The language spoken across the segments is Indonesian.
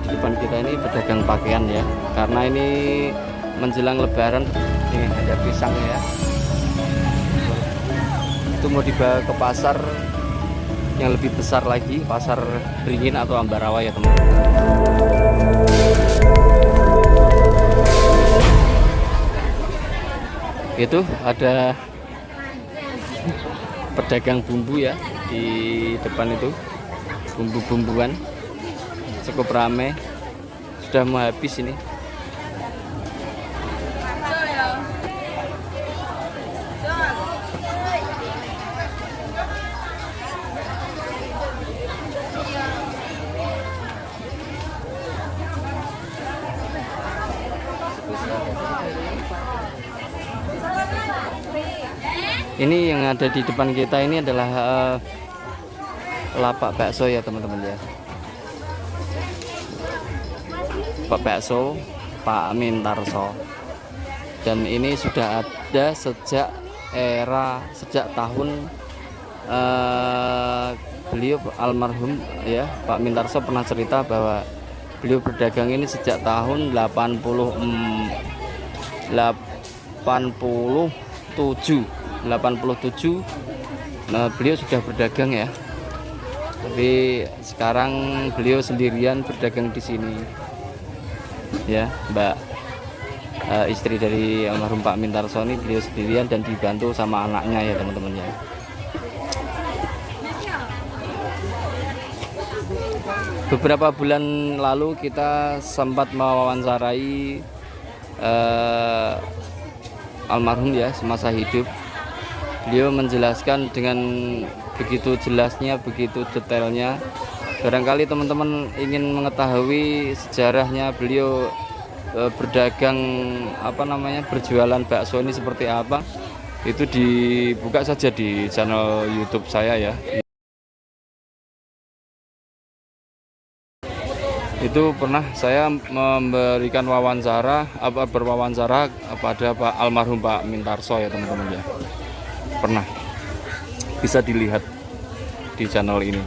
di depan kita ini pedagang pakaian ya, karena ini menjelang lebaran. Nih ada pisang ya, itu mau dibawa ke pasar yang lebih besar lagi, pasar Beringin atau Ambarawa ya teman-teman. Itu ada pedagang bumbu ya di depan itu, bumbu-bumbuan cukup ramai, sudah mau habis ini. Ini yang ada di depan kita ini adalah lapak bakso ya teman-teman ya. Pak bakso Pak Mintarso, dan ini sudah ada sejak tahun beliau almarhum ya, Pak Mintarso pernah cerita bahwa beliau berdagang ini sejak tahun 87. Nah, beliau sudah berdagang ya, tapi sekarang beliau sendirian berdagang di sini ya, Mbak istri dari almarhum Pak Mintarso ini, beliau sendirian dan dibantu sama anaknya ya teman-teman ya. Beberapa bulan lalu kita sempat mewawancarai almarhum ya semasa hidup. Beliau menjelaskan dengan begitu jelasnya, begitu detailnya. Barangkali teman-teman ingin mengetahui sejarahnya beliau berdagang berjualan bakso ini seperti apa, itu dibuka saja di channel YouTube saya ya. Itu pernah saya memberikan berwawancara pada Pak almarhum Pak Mintarso ya teman-teman ya. Pernah, bisa dilihat di channel ini.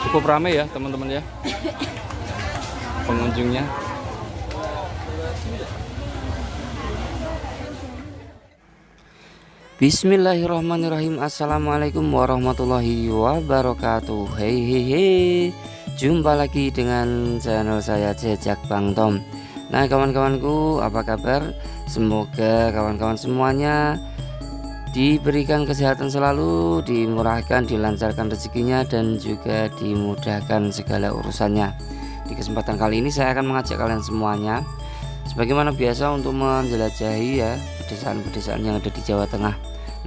Cukup ramai ya teman-teman ya pengunjungnya. Bismillahirrahmanirrahim. Assalamualaikum warahmatullahi wabarakatuh. Hei, jumpa lagi dengan channel saya Jejak Bang Tom. Nah kawan-kawanku, apa kabar? Semoga kawan-kawan semuanya diberikan kesehatan selalu, dimurahkan, dilancarkan rezekinya, dan juga dimudahkan segala urusannya. Di kesempatan kali ini saya akan mengajak kalian semuanya sebagaimana biasa untuk menjelajahi ya pedesaan-pedesaan yang ada di Jawa Tengah.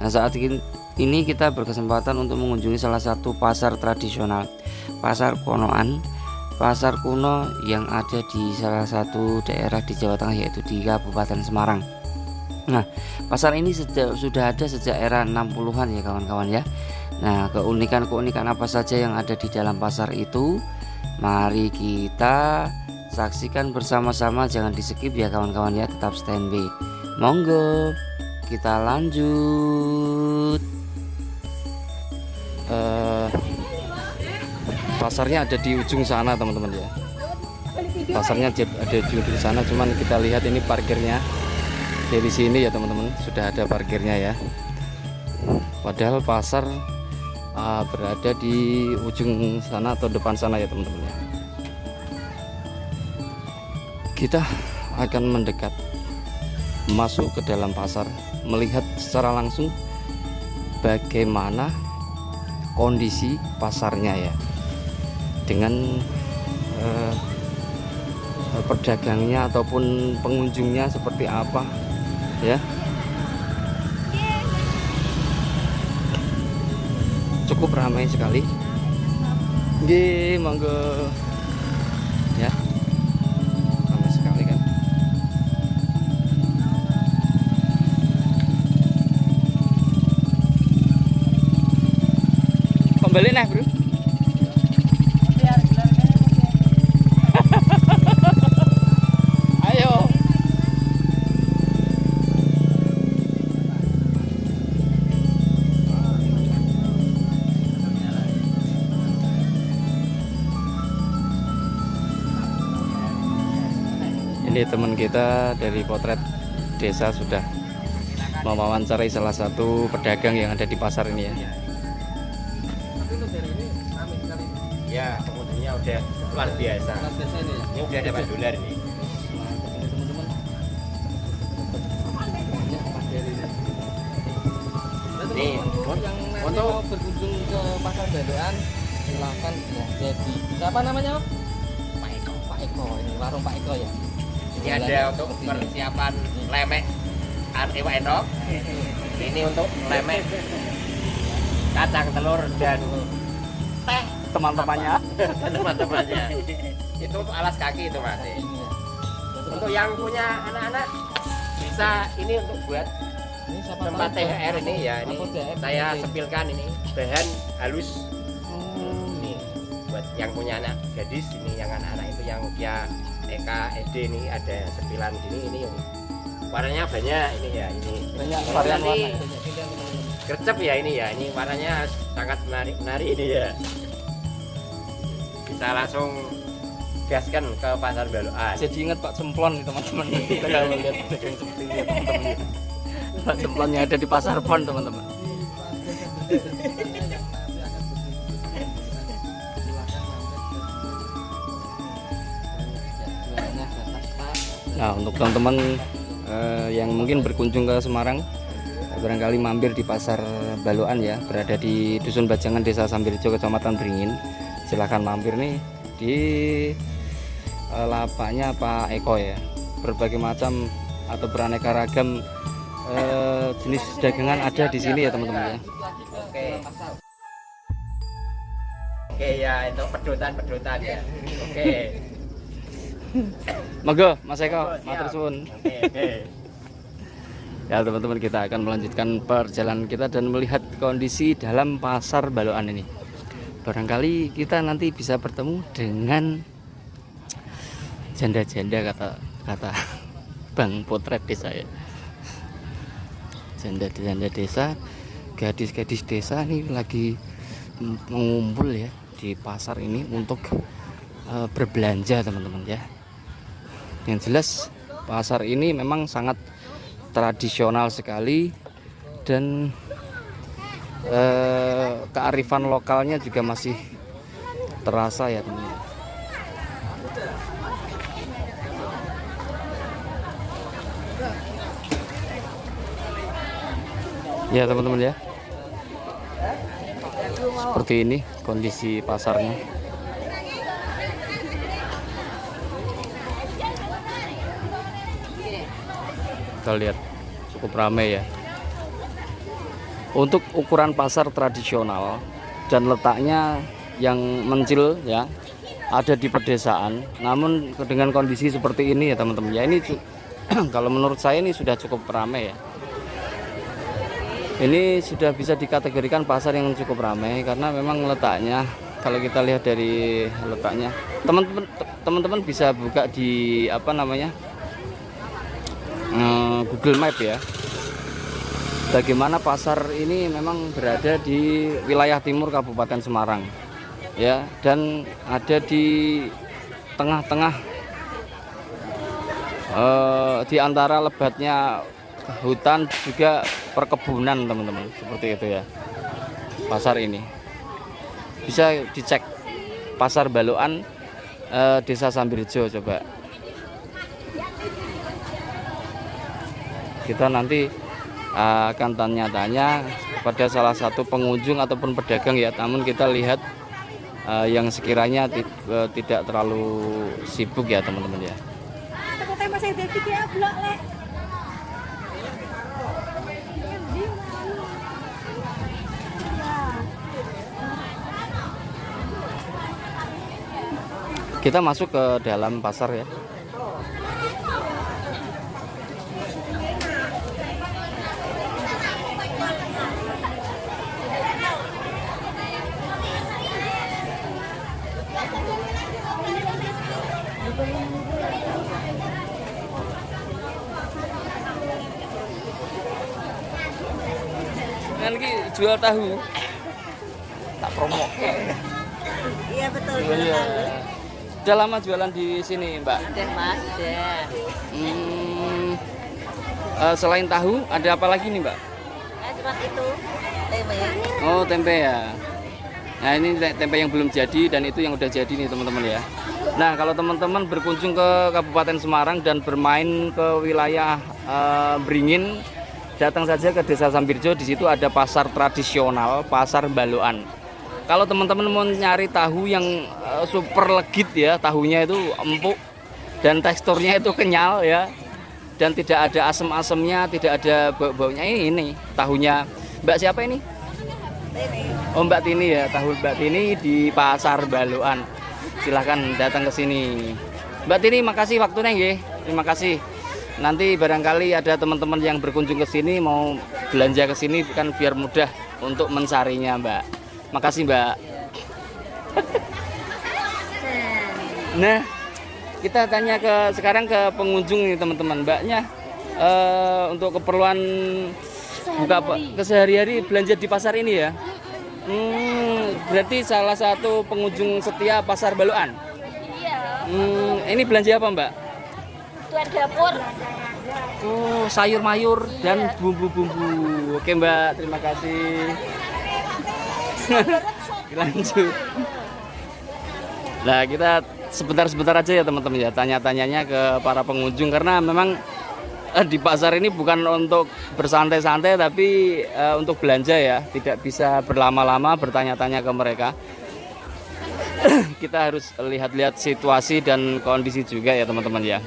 Nah saat ini kita berkesempatan untuk mengunjungi salah satu pasar tradisional, Pasar Konoan, pasar kuno yang ada di salah satu daerah di Jawa Tengah, yaitu di Kabupaten Semarang. Nah pasar ini sudah ada sejak era 60-an ya kawan-kawan ya. Nah keunikan-keunikan apa saja yang ada di dalam pasar itu, mari kita saksikan bersama-sama, jangan di skip ya kawan-kawan ya, tetap standby. Monggo kita lanjut. Pasarnya ada di ujung sana teman-teman ya. Pasarnya ada di ujung sana, cuman kita lihat ini parkirnya dari sini ya teman-teman, sudah ada parkirnya ya. Padahal pasar berada di ujung sana atau depan sana ya teman-teman ya. Kita akan mendekat masuk ke dalam pasar, melihat secara langsung bagaimana kondisi pasarnya ya, dengan pedagangnya ataupun pengunjungnya seperti apa ya. Cukup ramai sekali. Nggih, monggo ya. Ramai sekali kan. Kembali nah, Bro. Ini teman kita dari Potret Desa sudah mewawancarai salah satu pedagang yang ada di pasar ini ya. Ya, pengunjungnya udah luar biasa. Ini udah dapat dolar nih. Nih, untuk berkunjung ke pasar Baluan silakan ya. Jadi siapa namanya, Pak? Pak Eko. Pak Eko, ini warung Pak Eko ya. ini ada untuk persiapan lemek Ewa Enok. Ini untuk lemek kacang telur dan teh Teman-temannya. teman-temannya. Itu untuk alas kaki itu Mas. Ini ya. Untuk yang punya anak-anak bisa ini untuk buat Ini siapa tempat tahu THR ini ya. Ini apa THR? saya sepilkan ini bahan halus. Ini buat yang punya anak gadis, ini yang anak-anak itu yang dia TK SD ini ada sepilan gini, ini warnanya banyak ini ya, ini banyak Kalau varian nanti warna. Banyak pilihan, teman-teman. gercep ya ini ya, ini warnanya sangat menarik ini ya. Bisa langsung gaskan ke pasar Baluan. Jadi ingat Pak Semplon nih teman-teman. Kita kalau lihat pedagang seperti ini ya teman-teman. Pak Semplonnya ada di pasar Pon teman-teman. Nah untuk teman-teman yang mungkin berkunjung ke Semarang, barangkali mampir di pasar Baluan ya, berada di Dusun Bajangan Desa Sambirjo Kecamatan Beringin, silahkan mampir nih di lapaknya Pak Eko ya. Berbagai macam atau beraneka ragam jenis dagangan ada di sini ya teman-teman ya. Oke. Oke ya, itu pedotan ya. Oke. Monggo Mas Eko, Siap. matur suwun. Oke. Ya teman-teman, kita akan melanjutkan perjalanan kita dan melihat kondisi dalam pasar Baluan ini. Barangkali kita nanti bisa bertemu dengan janda-janda kata Bang Potret Desa ya. Janda-janda desa, gadis-gadis desa ini lagi mengumpul ya di pasar ini untuk berbelanja teman-teman ya. Yang jelas pasar ini memang sangat tradisional sekali dan kearifan lokalnya juga masih terasa ya teman-teman. Ya teman-teman ya, seperti ini kondisi pasarnya. Kita lihat cukup ramai ya. Untuk ukuran pasar tradisional dan letaknya yang mencil ya, ada di pedesaan. Namun dengan kondisi seperti ini ya teman-teman ya, ini kalau menurut saya ini sudah cukup ramai ya. Ini sudah bisa dikategorikan pasar yang cukup ramai karena memang letaknya, kalau kita lihat dari letaknya, teman-teman bisa buka di apa namanya Google Map ya, bagaimana pasar ini memang berada di wilayah timur Kabupaten Semarang ya, dan ada di tengah-tengah di antara lebatnya hutan juga perkebunan teman-teman, seperti itu ya. Pasar ini bisa dicek pasar Baluan Desa Sambirjo. Coba kita nanti akan tanya-tanya pada salah satu pengunjung ataupun pedagang ya, namun kita lihat yang sekiranya tidak terlalu sibuk ya teman-teman ya. Kita masuk ke dalam pasar ya. Kan ki jual tahu. Tak promo. Iya betul. Iya. Udah lama jualan di sini, Mbak? Udah Mas, udah. Selain tahu, ada apa lagi nih, Mbak? Seperti itu. Tempe. Oh, tempe ya. Nah, ini tempe yang belum jadi dan itu yang udah jadi nih, teman-teman ya. Nah, kalau teman-teman berkunjung ke Kabupaten Semarang dan bermain ke wilayah Beringin, datang saja ke Desa Sambirjo. Di situ ada pasar tradisional, pasar Balokan. Kalau teman-teman mau nyari tahu yang super legit ya, tahunya itu empuk dan teksturnya itu kenyal ya, dan tidak ada asam-asamnya, tidak ada bau-baunya. Ini tahunya Mbak siapa ini? Oh, Mbak Tini ya, tahu Mbak Tini di pasar Balokan. Silahkan datang ke sini. Mbak Tini, makasih waktunya nggih. Terima kasih. Nanti barangkali ada teman-teman yang berkunjung ke sini mau belanja ke sini kan biar mudah untuk mencarinya, Mbak. Makasih, Mbak. Nah, kita tanya sekarang ke pengunjung nih, teman-teman. Mbaknya untuk keperluan kesehari-hari belanja di pasar ini ya. Berarti salah satu pengunjung setia pasar Balokan. Iya. Ini belanja apa, Mbak? Tuan dapur. Oh, sayur mayur dan bumbu-bumbu. Oke, Mbak, terima kasih. Lanjut. Nah, kita sebentar aja ya teman-teman ya, tanya-tanyanya ke para pengunjung karena memang di pasar ini bukan untuk bersantai-santai tapi untuk belanja ya, tidak bisa berlama-lama bertanya-tanya ke mereka. Kita harus lihat-lihat situasi dan kondisi juga ya teman-teman ya.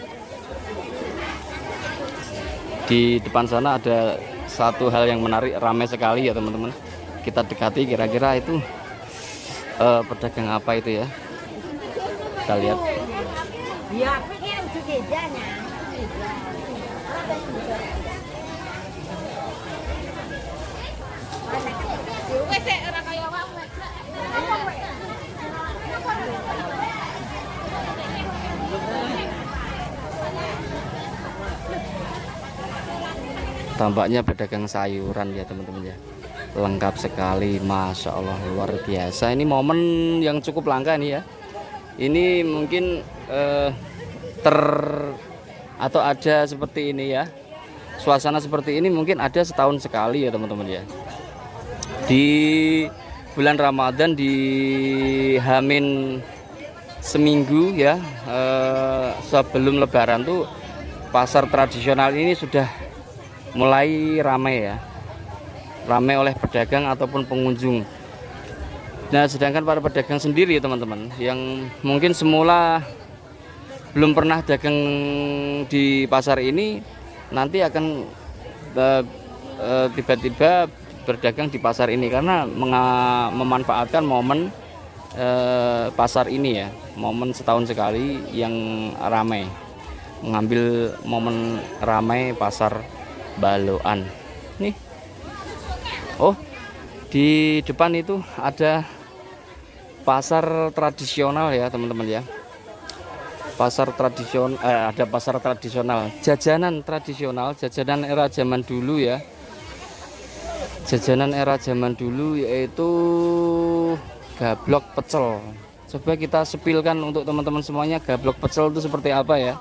Di depan sana ada satu hal yang menarik, ramai sekali ya teman-teman. Kita dekati kira-kira itu pedagang apa itu ya. Kita lihat. Tampaknya pedagang sayuran ya teman-teman ya, lengkap sekali, Masya Allah, luar biasa. Ini momen yang cukup langka nih ya. Ini mungkin atau ada seperti ini ya, suasana seperti ini mungkin ada setahun sekali ya teman-teman ya. Di bulan Ramadan, di Hamin seminggu ya, sebelum Lebaran tuh pasar tradisional ini sudah mulai ramai ya, ramai oleh pedagang ataupun pengunjung. Nah, sedangkan para pedagang sendiri ya teman-teman, yang mungkin semula belum pernah dagang di pasar ini, nanti akan tiba-tiba berdagang di pasar ini karena memanfaatkan momen pasar ini ya, momen setahun sekali yang ramai, mengambil momen ramai pasar Balokan. Nih, oh di depan itu ada pasar tradisional ya teman-teman ya. Pasar tradisional, ada pasar tradisional, jajanan tradisional, jajanan era zaman dulu ya. Jajanan era zaman dulu yaitu gablok pecel. Coba kita sepilkan untuk teman-teman semuanya, gablok pecel itu seperti apa ya.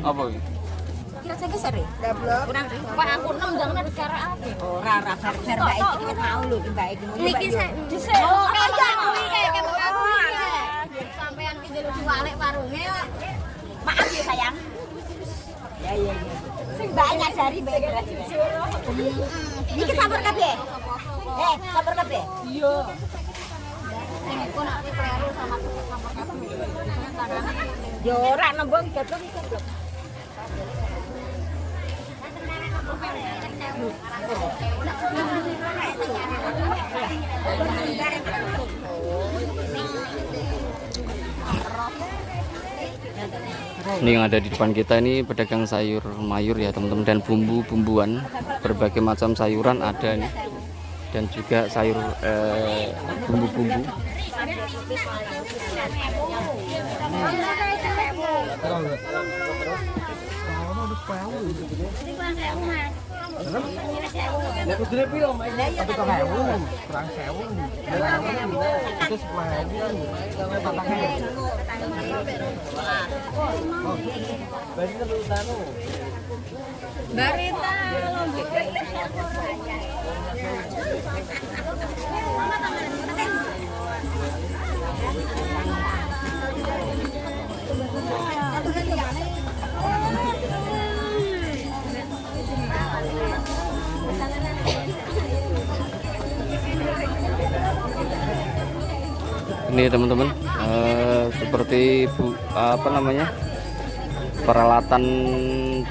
Apa ini? Kira saya geser ya? Gablok. Kurang. Pak aku 6 jangan ada cara apa? Ora bar mbak iki wis mau lho mbak iki. Niki dhisik. Oh, kaya kuwi kayak aku. Sampean ki ndelok diwalek warunge. Maaf ya sayang. Ya. Sing banyak dari mbak. Iki sabar kabeh. Sabar kabeh. Iya. Ini pun aku kleru sama kabeh. Yo ora nembung gablok iki gablok. Ini yang ada di depan kita ini pedagang sayur mayur ya teman-teman, dan bumbu-bumbuan berbagai macam sayuran ada nih dan juga sayur bumbu-bumbu. Ini teman-teman, seperti peralatan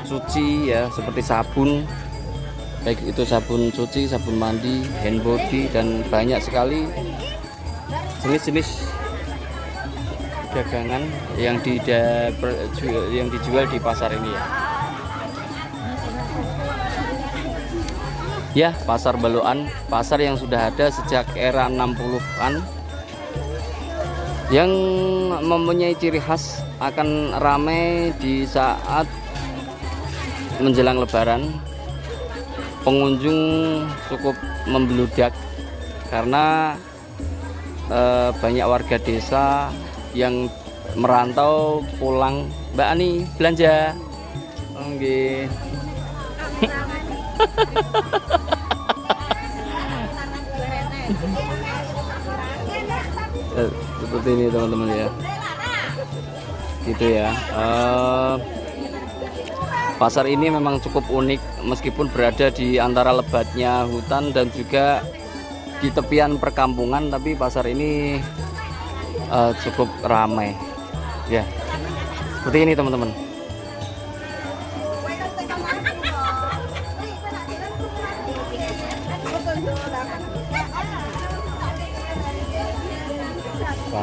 cuci ya, seperti sabun, baik itu sabun cuci, sabun mandi, hand body, dan banyak sekali jenis-jenis dagangan yang dijual di pasar ini ya. Ya, pasar Balukan, pasar yang sudah ada sejak era 60-an, yang mempunyai ciri khas akan ramai di saat menjelang Lebaran. Pengunjung cukup membludak karena banyak warga desa yang merantau pulang. Mbak Ani belanja. Nggih. Seperti ini teman-teman ya, gitu ya. Pasar ini memang cukup unik meskipun berada di antara lebatnya hutan dan juga di tepian perkampungan, tapi pasar ini cukup ramai ya, seperti ini teman-teman.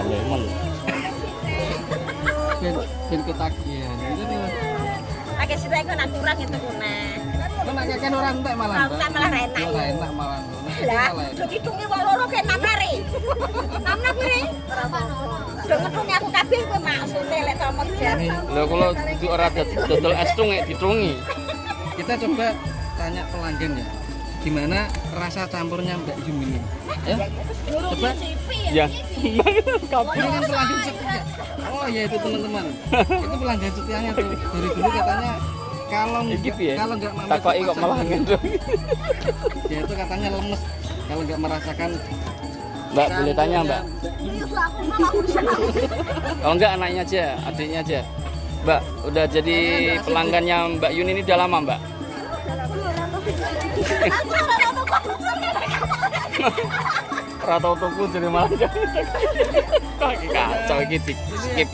Lemon. Ben ketagihan. Itu nih. Pakai sirek kok nak kurang itu kuna. Kok nak kakek ora entek malah. Entek malah enak. Ora enak malah. Lah, ditungi wong loro ke namare. Namna pire? Dengetune aku kabeh kowe maksude lek tomo jan. Lho kula ora dodol es tung ditungi. Kita coba tanya pelanggan ya. Gimana rasa campurnya Mbak Yum ini? Ya. Coba. Ya. Ini kan pelanggan setia. Oh ya itu teman-teman. Itu pelanggan setianya tuh. Dari dulu katanya kalau nggak takoki kok malah ngendong. Dia itu katanya lemes kalau nggak merasakan. Mbak boleh tanya Mbak? Oh enggak, anaknya aja, adiknya aja. Mbak udah jadi pelanggannya Mbak Yun ini udah lama Mbak? Ratau tuku jadi malah kacau gitu, skip.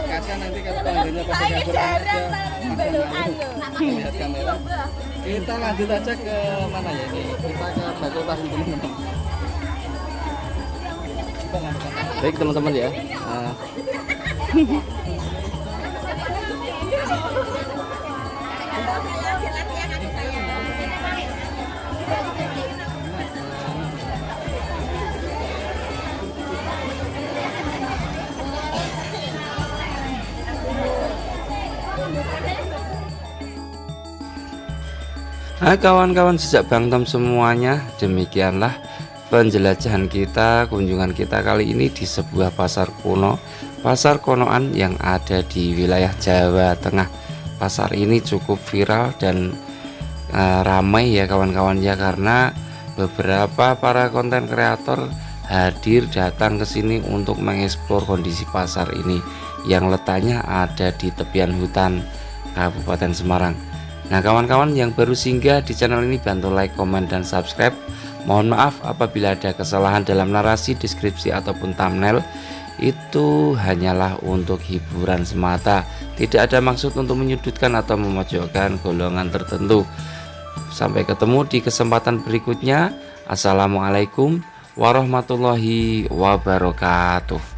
Kasihan nanti kalau pelanggannya pada dapur lihat kamera. Kita lanjut aja ke mana ya ini? Kita ke Fakultas teman-teman. Baik teman-teman ya. Nah kawan-kawan sejak Bang Tom semuanya, demikianlah penjelajahan kita, kunjungan kita kali ini di sebuah pasar kuno, pasar Konoan yang ada di wilayah Jawa Tengah. Pasar ini cukup viral dan ramai ya kawan-kawan ya, karena beberapa para konten kreator hadir datang ke sini untuk mengeksplor kondisi pasar ini yang letaknya ada di tepian hutan Kabupaten Semarang. Nah kawan-kawan yang baru singgah di channel ini, bantu like, komen, dan subscribe. Mohon maaf apabila ada kesalahan dalam narasi, deskripsi, ataupun thumbnail. Itu hanyalah untuk hiburan semata, tidak ada maksud untuk menyudutkan atau memojokkan golongan tertentu. Sampai ketemu di kesempatan berikutnya. Assalamualaikum warahmatullahi wabarakatuh.